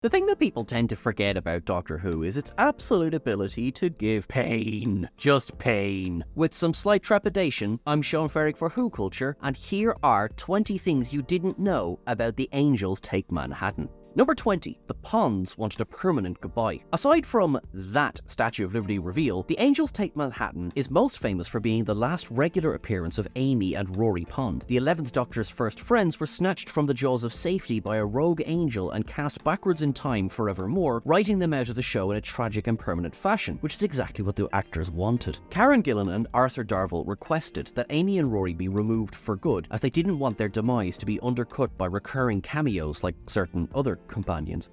The thing that people tend to forget about Doctor Who is its absolute ability to give pain. Just pain. With some slight trepidation, I'm Sean Ferrick for Who Culture, and here are 20 things you didn't know about the Angels Take Manhattan. Number 20. The Ponds wanted a permanent goodbye. Aside from that Statue of Liberty reveal, the Angels Take Manhattan is most famous for being the last regular appearance of Amy and Rory Pond. The 11th Doctor's first friends were snatched from the jaws of safety by a rogue angel and cast backwards in time forevermore, writing them out of the show in a tragic and permanent fashion, which is exactly what the actors wanted. Karen Gillan and Arthur Darvill requested that Amy and Rory be removed for good, as they didn't want their demise to be undercut by recurring cameos like certain other companions.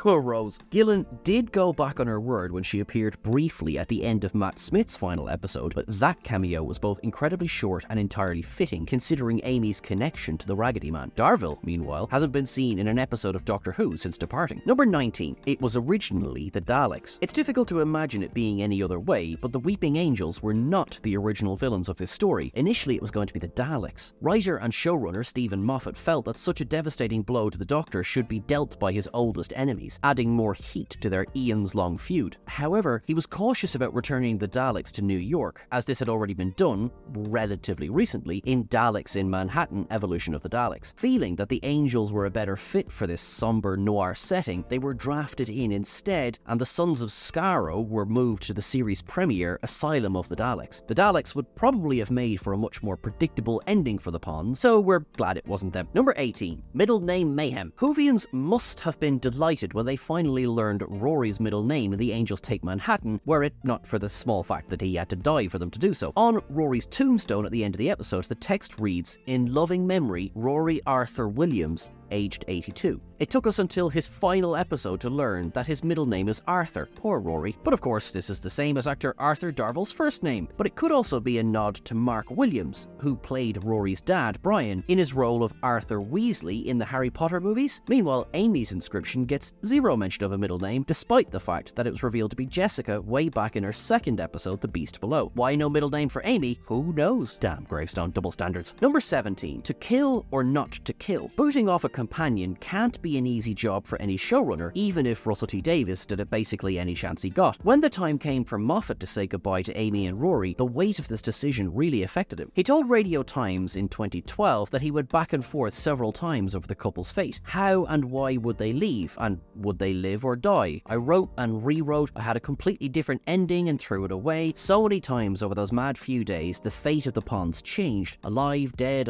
Rose. Gillan did go back on her word when she appeared briefly at the end of Matt Smith's final episode, but that cameo was both incredibly short and entirely fitting, considering Amy's connection to the Raggedy Man. Darvill, meanwhile, hasn't been seen in an episode of Doctor Who since departing. Number 19. It was originally the Daleks. It's difficult to imagine it being any other way, but the Weeping Angels were not the original villains of this story. Initially, it was going to be the Daleks. Writer and showrunner Stephen Moffat felt that such a devastating blow to the Doctor should be dealt by his oldest enemies, adding more heat to their eons-long feud. However, he was cautious about returning the Daleks to New York, as this had already been done, relatively recently, in Daleks in Manhattan: Evolution of the Daleks. Feeling that the Angels were a better fit for this somber noir setting, they were drafted in instead, and the Sons of Skaro were moved to the series premiere Asylum of the Daleks. The Daleks would probably have made for a much more predictable ending for the Ponds, so we're glad it wasn't them. Number 18. Middle name Mayhem. Whovians must have been delighted when they finally learned Rory's middle name in The Angels Take Manhattan, were it not for the small fact that he had to die for them to do so. On Rory's tombstone at the end of the episode, the text reads, "In loving memory, Rory Arthur Williams, aged 82. It took us until his final episode to learn that his middle name is Arthur. Poor Rory. But of course, this is the same as actor Arthur Darvill's first name. But it could also be a nod to Mark Williams, who played Rory's dad, Brian, in his role of Arthur Weasley in the Harry Potter movies. Meanwhile, Amy's inscription gets zero mention of a middle name, despite the fact that it was revealed to be Jessica way back in her second episode, The Beast Below. Why no middle name for Amy? Who knows? Damn gravestone double standards. Number 17. To kill or not to kill. Booting off a companion can't be an easy job for any showrunner, even if Russell T Davies did it basically any chance he got. When the time came for Moffat to say goodbye to Amy and Rory, the weight of this decision really affected him. He told Radio Times in 2012 that he went back and forth several times over the couple's fate. How and why would they leave, and would they live or die? I wrote and rewrote, I had a completely different ending and threw it away. So many times over those mad few days, the fate of the Ponds changed. Alive, dead,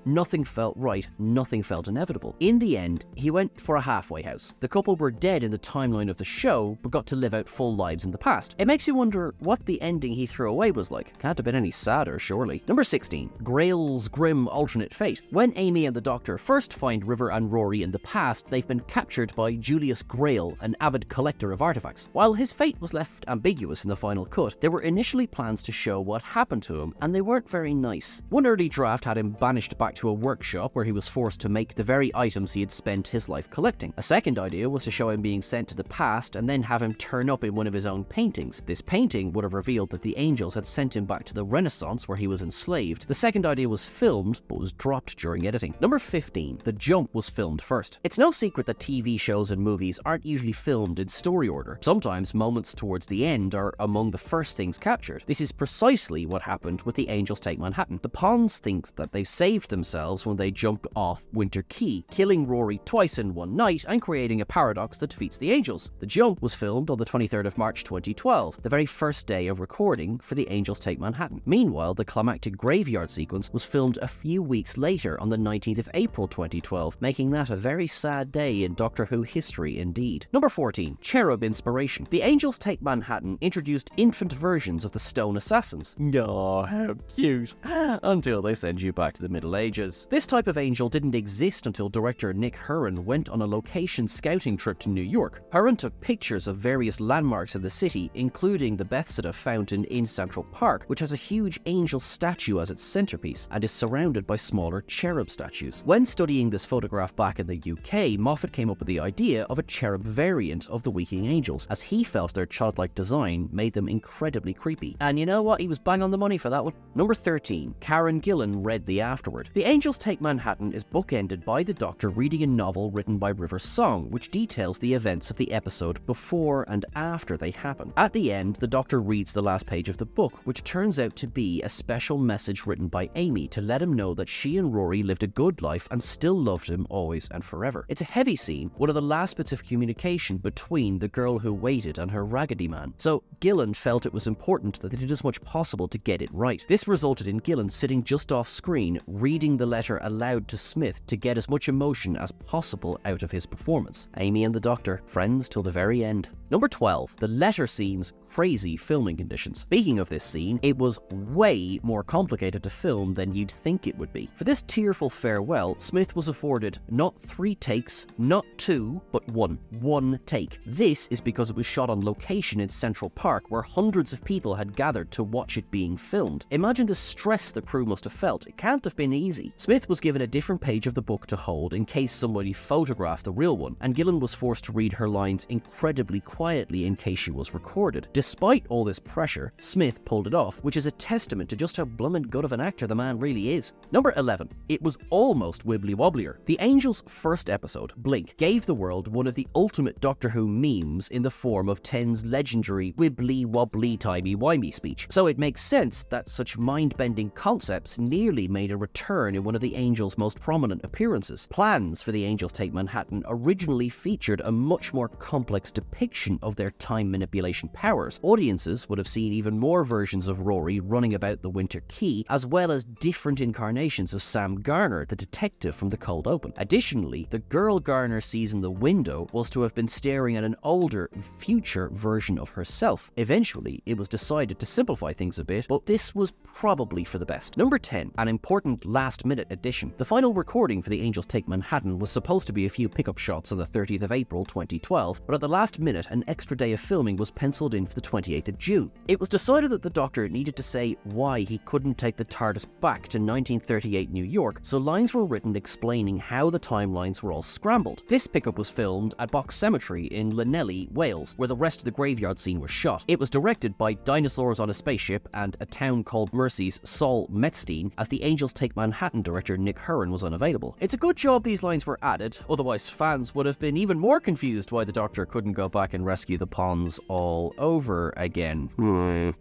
nothing felt right, nothing felt inevitable. In the end, he went for a halfway house. The couple were dead in the timeline of the show, but got to live out full lives in the past. It makes you wonder what the ending he threw away was like. Can't have been any sadder, surely. Number 16. GRAYLE'S grim alternate fate. When Amy and the Doctor first find River and Rory in the past, they've been captured by Julius Grayle, an avid collector of artifacts. While his fate was left ambiguous in the final cut, there were initially plans to show what happened to him, and they weren't very nice. One early draft had him banished back to a workshop where he was forced to make the very items he had spent his life collecting. A second idea was to show him being sent to the past and then have him turn up in one of his own paintings. This painting would have revealed that the Angels had sent him back to the Renaissance where he was enslaved. The second idea was filmed, but was dropped during editing. Number 15. The Jump was filmed first. It's no secret that TV shows and movies aren't usually filmed in story order. Sometimes moments towards the end are among the first things captured. This is precisely what happened with The Angels Take Manhattan. The Ponds think that they've saved themselves when they jumped off Winter Quay, killing Rory twice in one night and creating a paradox that defeats the Angels. The Jump was filmed on the 23rd of March 2012, the very first day of recording for The Angels Take Manhattan. Meanwhile, the climactic graveyard sequence was filmed a few weeks later on the 19th of April 2012, making that a very sad day in Doctor Who history indeed. Number 14. Cherub inspiration. The Angels Take Manhattan introduced infant versions of the Stone Assassins. Oh, how cute. Until they send you back to the Middle Ages. This type of angel didn't exist until director Nick Curran went on a location scouting trip to New York. Curran took pictures of various landmarks in the city, including the Bethesda Fountain in Central Park, which has a huge angel statue as its centerpiece and is surrounded by smaller cherub statues. When studying this photograph back in the UK, Moffat came up with the idea of a cherub variant of the Weeping Angels, as he felt their childlike design made them incredibly creepy. And you know what? He was bang on the money for that one. Number 13. Karen Gillan read the afterword. The Angels Take Manhattan is bookended by the the Doctor reading a novel written by River Song, which details the events of the episode before and after they happen. At the end, the Doctor reads the last page of the book, which turns out to be a special message written by Amy to let him know that she and Rory lived a good life and still loved him always and forever. It's a heavy scene, one of the last bits of communication between the girl who waited and her Raggedy Man. So Gillan felt it was important that they did as much possible to get it right. This resulted in Gillan sitting just off screen, reading the letter aloud to Smith to get as much emotion as possible out of his performance. Amy and the Doctor, friends till the very end. Number 12, the letter scene's crazy filming conditions. Speaking of this scene, it was way more complicated to film than you'd think it would be. For this tearful farewell, Smith was afforded not 3 takes, not 2, but one take. This is because it was shot on location in Central Park, where hundreds of people had gathered to watch it being filmed. Imagine the stress the crew must have felt. It can't have been easy. Smith was given a different page of the book to hold in case somebody photographed the real one, and Gillan was forced to read her lines incredibly quietly in case she was recorded. Despite all this pressure, Smith pulled it off, which is a testament to just how bloomin' good of an actor the man really is. Number 11. It was almost wibbly-wobblier. The Angels' first episode, Blink, gave the world one of the ultimate Doctor Who memes in the form of Ten's legendary wibbly-wobbly timey-wimey speech. So it makes sense that such mind-bending concepts nearly made a return in one of the Angels' most prominent appearances. Plans for the Angels Take Manhattan originally featured a much more complex depiction of their time manipulation powers. Audiences would have seen even more versions of Rory running about the Winter Quay, as well as different incarnations of Sam Garner, the detective from the cold open. Additionally, the girl Garner sees in the window was to have been staring at an older, future version of herself. Eventually, it was decided to simplify things a bit, but this was probably for the best. Number 10, an important last-minute addition. The final recording for the Angels Take Manhattan was supposed to be a few pickup shots on the 30th of April 2012, but at the last minute, an extra day of filming was penciled in for the 28th of June. It was decided that the Doctor needed to say why he couldn't take the TARDIS back to 1938 New York, so lines were written explaining how the timelines were all scrambled. This pickup was filmed at Box Cemetery in Llanelli, Wales, where the rest of the graveyard scene was shot. It was directed by Dinosaurs on a Spaceship and A Town Called Mercy's Saul Metzstein, as the Angels Take Manhattan director Nick Curran was unavailable. It's a good job these lines were added, otherwise fans would have been even more confused why the Doctor couldn't go back and rescue the Ponds all over again.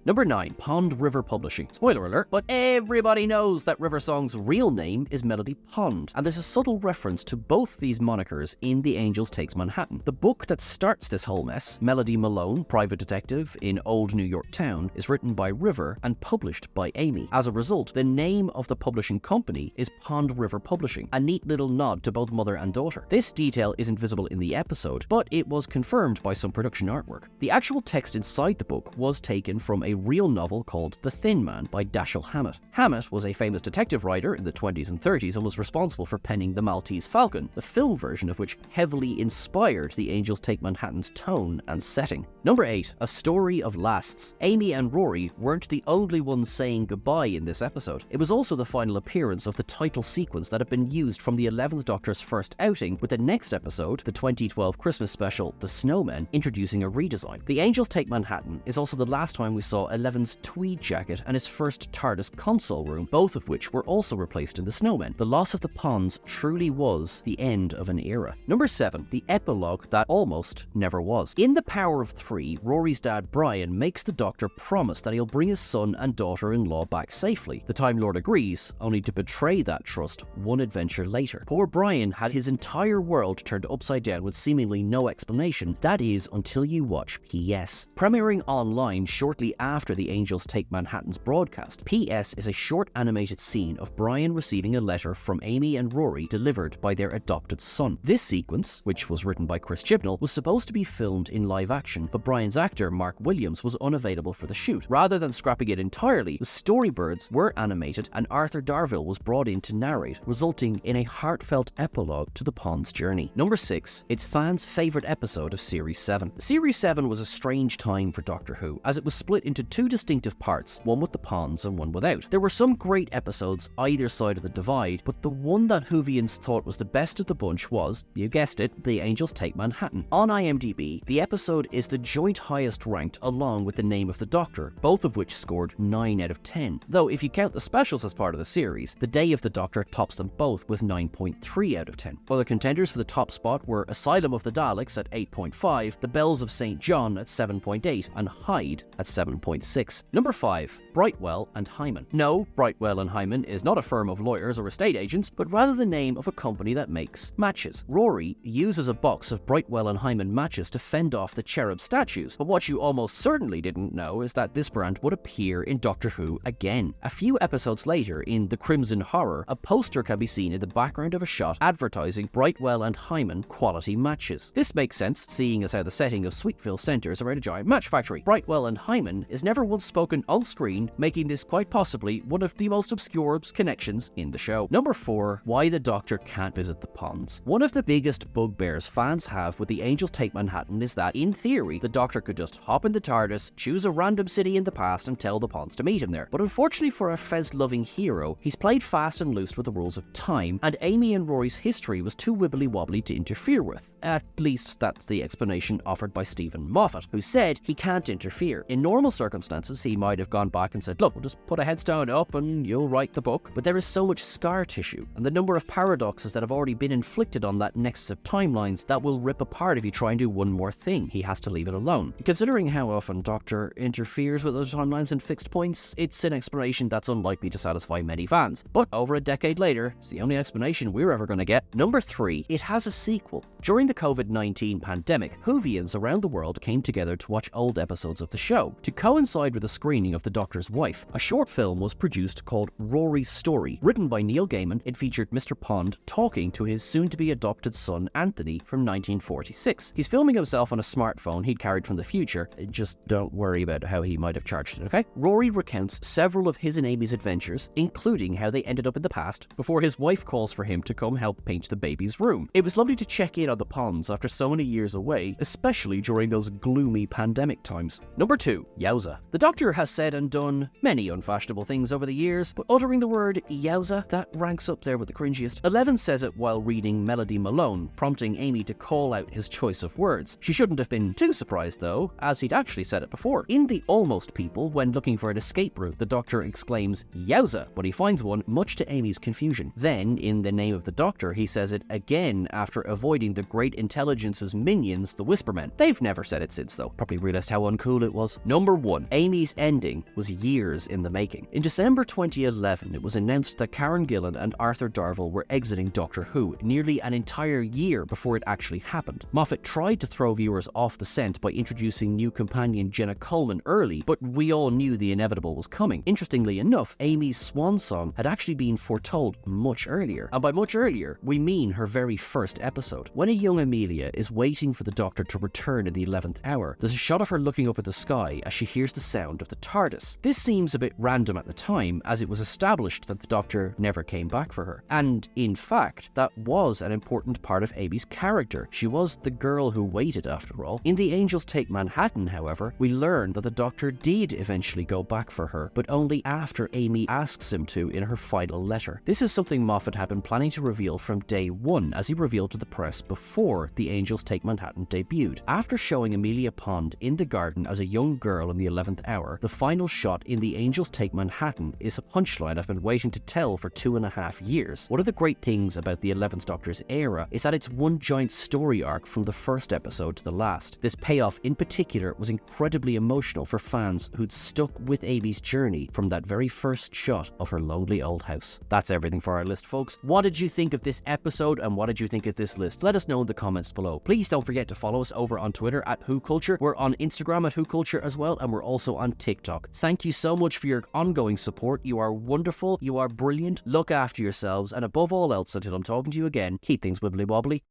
Number 9, Pond River Publishing. Spoiler alert, but everybody knows that River Song's real name is Melody Pond, and there's a subtle reference to both these monikers in The Angels Takes Manhattan. The book that starts this whole mess, Melody Malone, Private Detective in Old New York Town, is written by River and published by Amy. As a result, the name of the publishing company is Pond River Publishing, a neat little nod to both mother and daughter. This detail isn't visible in the episode, but it was confirmed by some production artwork. The actual text inside the book was taken from a real novel called The Thin Man by Dashiell Hammett. Hammett was a famous detective writer in the 20s and 30s and was responsible for penning The Maltese Falcon, the film version of which heavily inspired The Angels Take Manhattan's tone and setting. Number 8, A Story of Lasts. Amy and Rory weren't the only ones saying goodbye in this episode. It was also the final appearance of the title sequence that had been used from the 11th Doctor's first outing, with the next episode, the 2012 Christmas special, The Snowmen, introducing a redesign. The Angels Take Manhattan is also the last time we saw Eleven's tweed jacket and his first TARDIS console room, both of which were also replaced in The Snowmen. The loss of the Ponds truly was the end of an era. Number 7, the epilogue that almost never was. In The Power of Three, Rory's dad Brian makes the Doctor promise that he'll bring his son and daughter-in-law back safely. The Time Lord agrees, only to betray that trust one adventure later. Poor Brian had his entire world turned upside down with seemingly no explanation. That is, until you watch P.S. Premiering online shortly after The Angels Take Manhattan's broadcast, P.S. is a short animated scene of Brian receiving a letter from Amy and Rory delivered by their adopted son. This sequence, which was written by Chris Chibnall, was supposed to be filmed in live action, but Brian's actor Mark Williams was unavailable for the shoot. Rather than scrapping it entirely, the storybirds were animated and Arthur Darvill was brought in to narrate, resulting in a heartfelt epilogue to the Pond's journey. Number 6, it's fans' favourite episode of Series 7. 7. Series 7 was a strange time for Doctor Who, as it was split into two distinctive parts, one with the Ponds and one without. There were some great episodes either side of the divide, but the one that Whovians thought was the best of the bunch was, you guessed it, The Angels Take Manhattan. On IMDb, the episode is the joint highest ranked along with The Name of the Doctor, both of which scored 9 out of 10. Though if you count the specials as part of the series, The Day of the Doctor tops them both with 9.3 out of 10. Other contenders for the top spot were Asylum of the Daleks at 8.5, The Bells of St. John at 7.8, and Hyde at 7.6. Number 5. Brightwell and Hyman. No, Brightwell and Hyman is not a firm of lawyers or estate agents, but rather the name of a company that makes matches. Rory uses a box of Brightwell and Hyman matches to fend off the cherub statues, but what you almost certainly didn't know is that this brand would appear in Doctor Who again. A few episodes later, in The Crimson Horror, a poster can be seen in the background of a shot advertising Brightwell and Hyman quality matches. This makes sense, seeing as how the setting of Sweetville centers around a giant match factory. Brightwell and Hyman is never once spoken on screen, making this quite possibly one of the most obscure connections in the show. Number 4. Why the Doctor can't visit the Ponds. One of the biggest bugbears fans have with The Angels Take Manhattan is that, in theory, the Doctor could just hop in the TARDIS, choose a random city in the past and tell the Ponds to meet him there. But unfortunately for a Fez-loving hero, he's played fast and loose with the rules of time, and Amy and Rory's history was too wibbly-wobbly to interfere with. At least that's the explanation offered by Stephen Moffat, who said he can't interfere. In normal circumstances, he might have gone back and said, look, we'll just put a headstone up and you'll write the book. But there is so much scar tissue, and the number of paradoxes that have already been inflicted on that nexus of timelines that will rip apart if you try and do one more thing. He has to leave it alone. Considering how often Doctor interferes with those timelines and fixed points, it's an explanation that's unlikely to satisfy many fans. But over a decade later, it's the only explanation we're ever going to get. Number 3. It has a sequel. During the COVID-19 pandemic, Whovians around the world came together to watch old episodes of the show. To coincide with the screening of The Doctor's Wife, a short film was produced called Rory's Story. Written by Neil Gaiman, it featured Mr. Pond talking to his soon-to-be adopted son Anthony from 1946. He's filming himself on a smartphone he'd carried from the future. Just don't worry about how he might have charged it, okay? Rory recounts several of his and Amy's adventures, including how they ended up in the past, before his wife calls for him to come help paint the baby's room. It was lovely to check in on the Ponds after so many years away, especially during those gloomy pandemic times. Number 2. Yowza. The Doctor has said and done many unfashionable things over the years, but uttering the word yowza, that ranks up there with the cringiest. Eleven says it while reading Melody Malone, prompting Amy to call out his choice of words. She shouldn't have been too surprised though, as he'd actually said it before. In The Almost People, when looking for an escape route, the Doctor exclaims yowza when he finds one, much to Amy's confusion. Then, in The Name of the Doctor, he says it again after avoiding the Great Intelligence's minions, the Whispermen. They've never said it since though, probably realised how uncool it was. Number 1. Amy's ending was years in the making. In December 2011, it was announced that Karen Gillan and Arthur Darvill were exiting Doctor Who nearly an entire year before it actually happened. Moffat tried to throw viewers off the scent by introducing new companion Jenna Coleman early, but we all knew the inevitable was coming. Interestingly enough, Amy's swan song had actually been foretold much earlier, and by much earlier, we mean her very first episode. When a young Amelia is waiting for the Doctor to return in the 11th hour, there's a shot of her looking up at the sky as she hears the sound of the TARDIS. This seems a bit random at the time, as it was established that the Doctor never came back for her. And in fact, that was an important part of Amy's character. She was the girl who waited, after all. In The Angels Take Manhattan, however, we learn that the Doctor did eventually go back for her, but only after Amy asks him to in her final letter. This is something Moffat had been planning to reveal from day one, as he revealed to the press before The Angels Take Manhattan debuted. After showing Amelia Pond in the garden as a young girl in the 11th hour, the final shot in The Angels Take Manhattan is a punchline I've been waiting to tell for 2.5 years. One of the great things about the 11th Doctor's era is that it's one giant story arc from the first episode to the last. This payoff in particular was incredibly emotional for fans who'd stuck with Amy's journey from that very first shot of her lonely old house. That's everything for our list, folks. What did you think of this episode and what did you think of this list? Let us know in the comments below. Please don't forget to follow us over on Twitter at WhoCulture. We're on Instagram at WhoCulture as well, and we're also on TikTok. Thank you so much for your ongoing support. You are wonderful, you are brilliant, look after yourselves, and above all else, until I'm talking to you again, keep things wibbly wobbly.